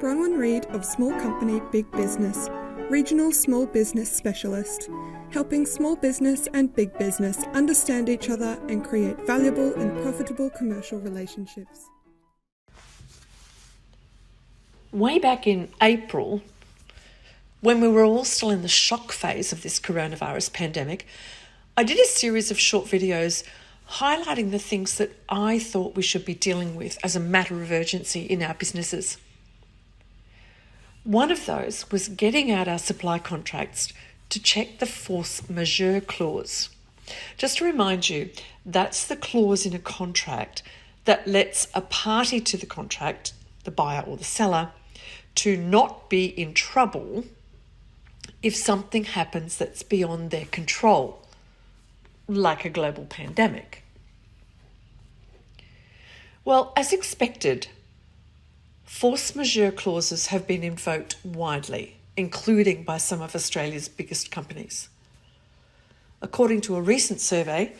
Bronwyn Reid of Small Company Big Business, Regional Small Business Specialist, helping small business and big business understand each other and create valuable and profitable commercial relationships. Way back in April, when we were all still in the shock phase of this coronavirus pandemic, I did a series of short videos highlighting the things that I thought we should be dealing with as a matter of urgency in our businesses. One of those was getting out our supply contracts to check the Force Majeure clause. Just to remind you, that's the clause in a contract that lets a party to the contract, the buyer or the seller, to not be in trouble if something happens that's beyond their control, like a global pandemic. Well, as expected, force majeure clauses have been invoked widely, including by some of Australia's biggest companies. According to a recent survey,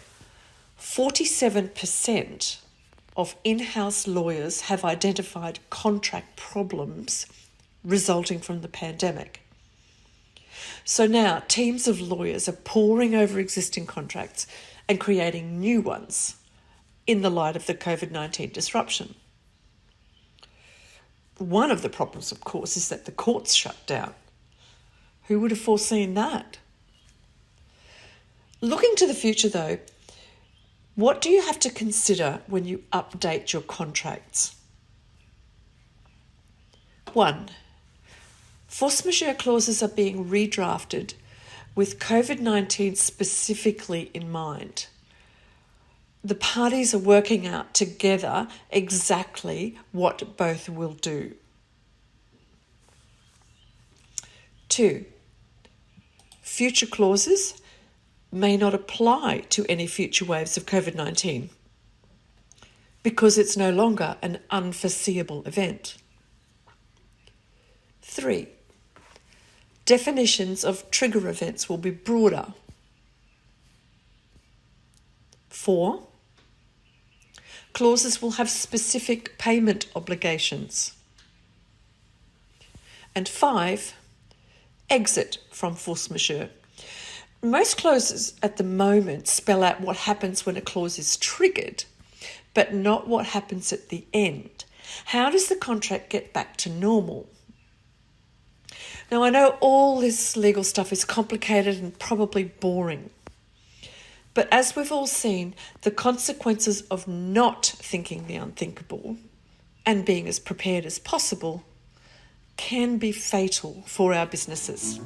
47% of in-house lawyers have identified contract problems resulting from the pandemic. So now teams of lawyers are poring over existing contracts and creating new ones in the light of the COVID-19 disruption. One of the problems, of course, is that the courts shut down. Who would have foreseen that? Looking to the future, though, what do you have to consider when you update your contracts? 1. Force majeure clauses are being redrafted with COVID-19 specifically in mind. The parties are working out together exactly what both will do. 2. Future clauses may not apply to any future waves of COVID-19 because it's no longer an unforeseeable event. 3. Definitions of trigger events will be broader. 4. Clauses will have specific payment obligations. And 5. Exit from force majeure. Most clauses at the moment spell out what happens when a clause is triggered, but not what happens at the end. How does the contract get back to normal? Now, I know all this legal stuff is complicated and probably boring, but as we've all seen, the consequences of not thinking the unthinkable and being as prepared as possible can be fatal for our businesses.